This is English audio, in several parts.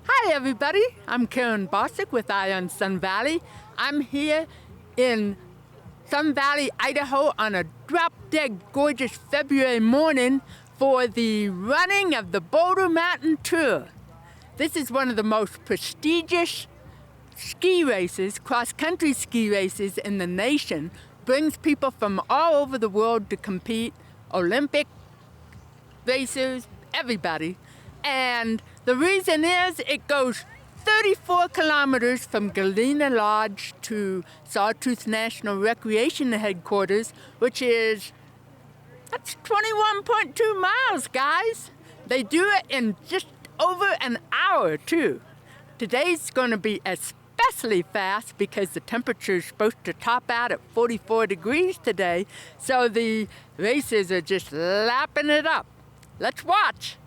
Hi everybody, I'm Karen Bossick with Eye on Sun Valley. I'm here in Sun Valley, Idaho on a drop-dead gorgeous February morning for the running of the Boulder Mountain Tour. This is one of the most prestigious ski races, cross-country ski races in the nation. Brings people from all over the world to compete, Olympic racers, everybody. And the reason is it goes 34 kilometers from Galena Lodge to Sawtooth National Recreation Headquarters, that's 21.2 miles, guys. They do it in just over an hour, too. Today's going to be especially fast because the temperature is supposed to top out at 44 degrees today, so the racers are just lapping it up. Let's watch.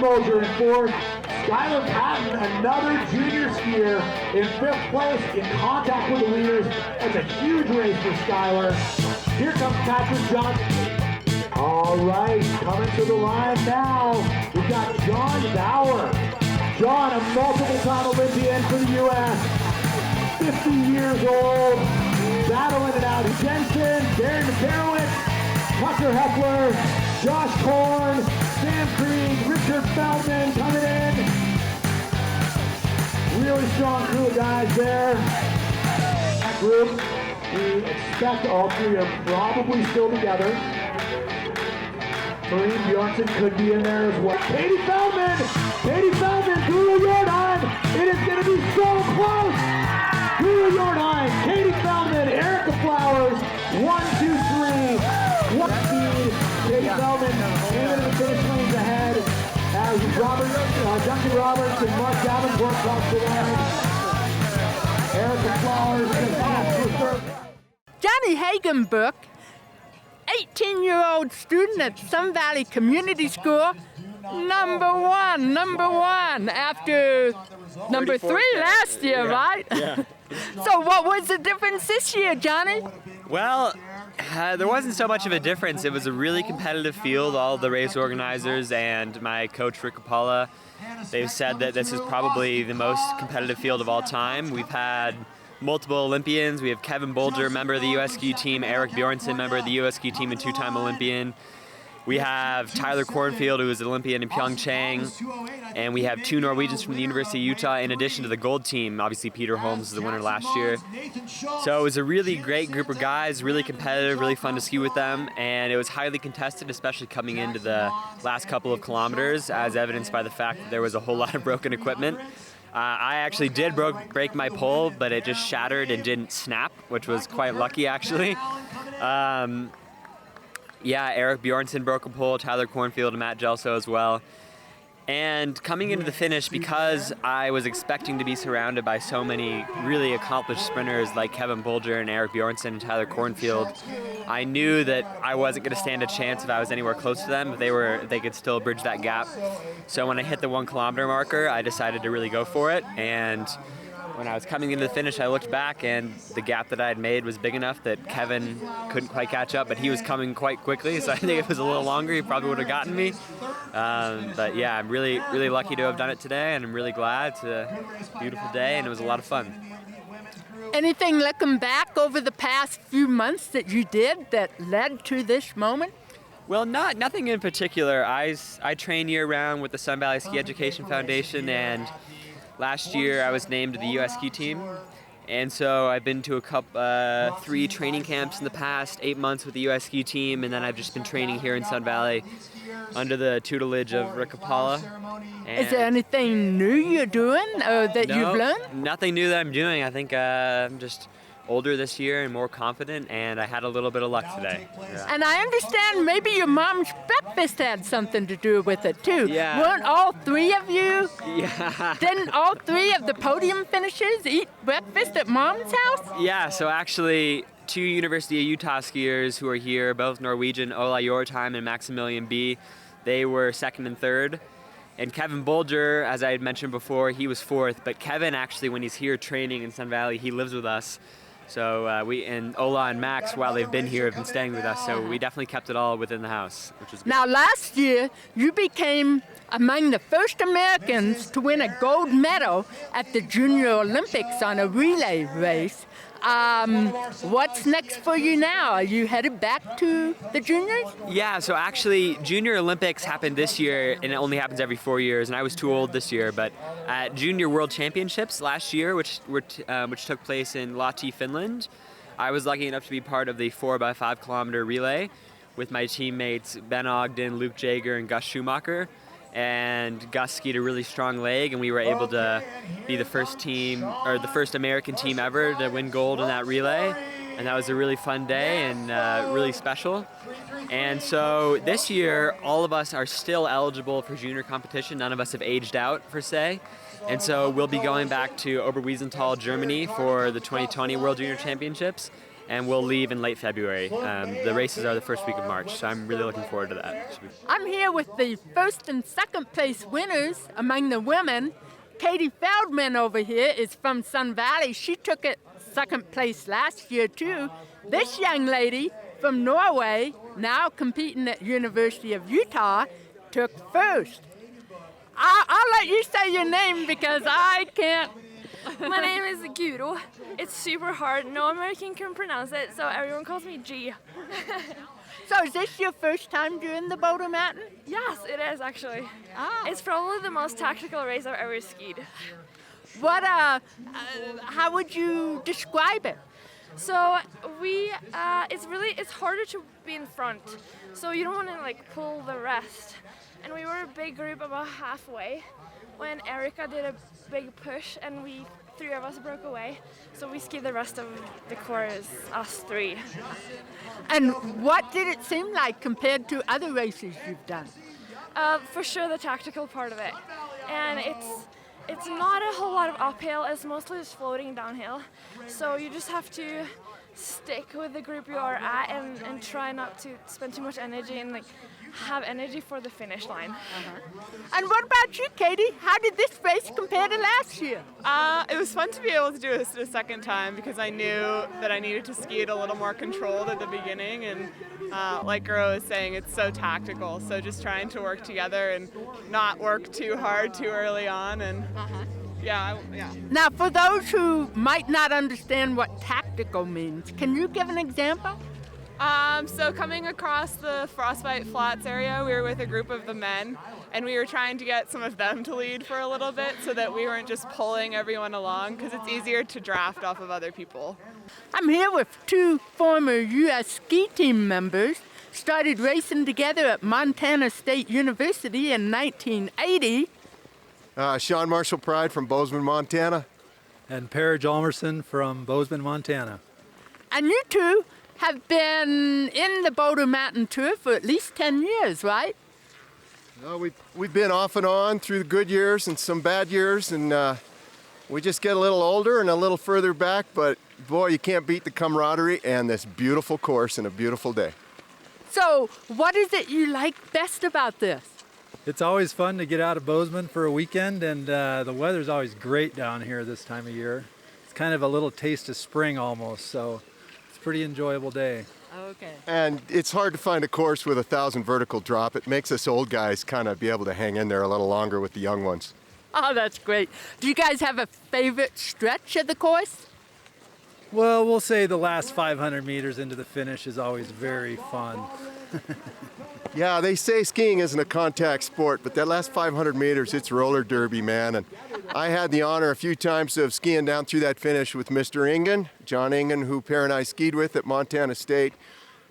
In fourth, Skylar Patton, another junior skier, in fifth place, in contact with the leaders. That's a huge race for Skylar. Here comes Patrick Johnson. All right, coming to the line now, we've got John Bauer. John, a multiple-time Olympian for the U.S., 50 years old, battling it out. Jensen, Darren McCarowitz, Tucker Heffler, Josh Korn, Sam Krieg, Richard Feldman coming in. Really strong crew of guys there. That group, we expect all three are probably still together. Kareem Bjornsson could be in there as well. Katie Feldman, Gurl Jordheim. It is going to be so close. Gurl Jordheim, Katie Feldman, Erica Flowers, 1, 2, 3. What speed? Katie Feldman came into the finish lanes ahead as Duncan Roberts and Mark Davenport crossed the line. Erica Flowers is off for third. Johnny Hagenbuch, 18-year-old student at Sun Valley Community School, number one after number 3 last year, right? Yeah. So what was the difference this year, Johnny? Well, there wasn't so much of a difference. It was a really competitive field. All the race organizers and my coach, Rick Capalla, they've said that this is probably the most competitive field of all time. We've had multiple Olympians. We have Kevin Boulder, member of the U.S. ski team, Eric Bjornsson, member of the U.S. ski team and 2-time Olympian. We have Tyler Cornfield, who was an Olympian in Pyeongchang, and we have 2 Norwegians from the University of Utah, in addition to the gold team. Obviously, Peter Holmes was the winner last year. So it was a really great group of guys, really competitive, really fun to ski with them, and it was highly contested, especially coming into the last couple of kilometers, as evidenced by the fact that there was a whole lot of broken equipment. I actually did break my pole, but it just shattered and didn't snap, which was quite lucky, actually. Eric Bjornsson broke a pole, Tyler Cornfield, and Matt Gelso as well. And coming into the finish, because I was expecting to be surrounded by so many really accomplished sprinters like Kevin Boulder and Eric Bjornsson and Tyler Cornfield, I knew that I wasn't going to stand a chance if I was anywhere close to them, but they could still bridge that gap. So when I hit the 1 kilometer marker, I decided to really go for it. And when I was coming into the finish, I looked back, and the gap that I had made was big enough that Kevin couldn't quite catch up, but he was coming quite quickly, so I think if it was a little longer, he probably would have gotten me. But yeah, I'm really lucky to have done it today, and I'm really glad. It's a beautiful day, and it was a lot of fun. Anything looking back over the past few months that you did that led to this moment? Well, nothing in particular. I train year-round with the Sun Valley Ski Education Foundation, and last year I was named to the U.S. ski team, and so I've been to 3 training camps in the past 8 months with the U.S. ski team, and then I've just been training here in Sun Valley under the tutelage of Rick Kapala. Is there anything new you're doing that you've learned? Nothing new that I'm doing. I think I'm just older this year and more confident, and I had a little bit of luck today. Yeah. And I understand maybe your mom's breakfast had something to do with it too. Yeah. Weren't all 3 of you? Yeah. Didn't all 3 of the podium finishers eat breakfast at mom's house? Yeah, so actually 2 University of Utah skiers who are here, both Norwegian, Gurl Jordheim and Maximilian B., they were 2nd and 3rd. And Kevin Boulder, as I had mentioned before, he was 4th. But Kevin, actually, when he's here training in Sun Valley, he lives with us. So Ola and Max, while they've been here, have been staying with us. So we definitely kept it all within the house, which is good. Now, last year, you became among the first Americans to win a gold medal at the Junior Olympics on a relay race. What's next for you now? Are you headed back to the juniors? Yeah, so actually Junior Olympics happened this year, and it only happens every 4 years, and I was too old this year, but at Junior World Championships last year, which took place in Lahti, Finland, I was lucky enough to be part of the 4x5 kilometer relay with my teammates Ben Ogden, Luke Jager, and Gus Schumacher. And Gus skied a really strong leg, and we were able to be the first team, or the first American team ever to win gold in that relay. And that was a really fun day and really special. And so this year, all of us are still eligible for junior competition. None of us have aged out, per se. And so we'll be going back to Oberwiesenthal, Germany for the 2020 World Junior Championships. And we'll leave in late February. The races are the first week of March, so I'm really looking forward to that. I'm here with the 1st and 2nd place winners among the women. Katie Feldman over here is from Sun Valley. She took it 2nd place last year too. This young lady from Norway, now competing at University of Utah, took 1st. I'll let you say your name because I can't. My name is Guro. It's super hard. No American can pronounce it, so everyone calls me G. So is this your first time doing the Boulder Mountain? Yes, it is actually. It's probably the most tactical race I've ever skied. What? How would you describe it? So it's harder to be in front. So you don't want to pull the rest. And we were a big group about halfway when Erica did a big push, and 3 of us broke away. So we skied the rest of the course, us 3. And what did it seem like compared to other races you've done? For sure the tactical part of it. And it's not a whole lot of uphill, it's mostly just floating downhill. So you just have to stick with the group you are at and try not to spend too much energy and have energy for the finish line. And what about you, Katie? How did this race compare to last year? It was fun to be able to do this a 2nd time because I knew that I needed to ski it a little more controlled at the beginning, and like Gurl was saying, it's so tactical, so just trying to work together and not work too hard too early on. And yeah. Now, for those who might not understand what tactical means, can you give an example? So coming across the Frostbite Flats area, we were with a group of the men, and we were trying to get some of them to lead for a little bit so that we weren't just pulling everyone along, because it's easier to draft off of other people. I'm here with two former U.S. ski team members. Started racing together at Montana State University in 1980. Sean Marshall Pride from Bozeman, Montana. And Per Jalmerson from Bozeman, Montana. And you two have been in the Boulder Mountain Tour for at least 10 years, right? We've been off and on through the good years and some bad years, and we just get a little older and a little further back, but boy, you can't beat the camaraderie and this beautiful course and a beautiful day. So, what is it you like best about this? It's always fun to get out of Bozeman for a weekend, and the weather's always great down here this time of year. It's kind of a little taste of spring almost, so it's a pretty enjoyable day. Okay. And it's hard to find a course with 1,000 vertical drop. It makes us old guys kind of be able to hang in there a little longer with the young ones. Oh, that's great. Do you guys have a favorite stretch of the course? Well, we'll say the last 500 meters into the finish is always very fun. Yeah, they say skiing isn't a contact sport, but that last 500 meters, it's roller derby, man. And I had the honor a few times of skiing down through that finish with Mr. Ingen, John Ingen, who Per and I skied with at Montana State.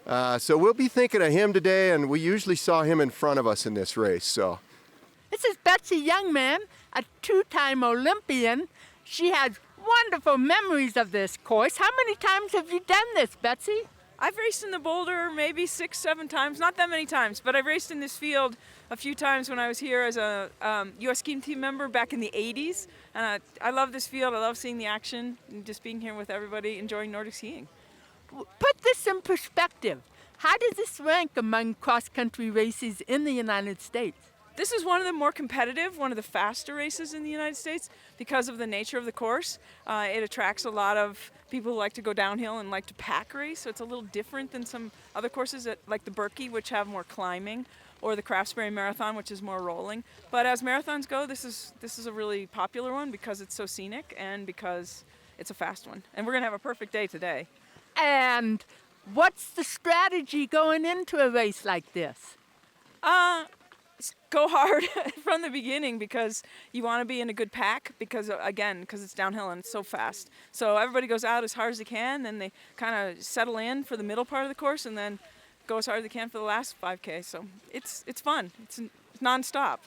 So we'll be thinking of him today, and we usually saw him in front of us in this race. So This is Betsy Youngman, a two-time Olympian. She has wonderful memories of this course. How many times have you done this, Betsy? I've raced in the Boulder maybe 6, 7 times, not that many times, but I've raced in this field a few times when I was here as a U.S. ski team member back in the 80s. And I love this field. I love seeing the action and just being here with everybody, enjoying Nordic skiing. Put this in perspective. How does this rank among cross-country races in the United States? This is one of the more competitive, one of the faster races in the United States because of the nature of the course. It attracts a lot of people who like to go downhill and like to pack race, so it's a little different than some other courses like the Birkie, which have more climbing, or the Craftsbury Marathon, which is more rolling. But as marathons go, this is a really popular one because it's so scenic and because it's a fast one. And we're going to have a perfect day today. And what's the strategy going into a race like this? Go hard from the beginning because you want to be in a good pack because it's downhill and it's so fast. So everybody goes out as hard as they can, then they kind of settle in for the middle part of the course and then go as hard as they can for the last 5K. So it's fun. It's nonstop.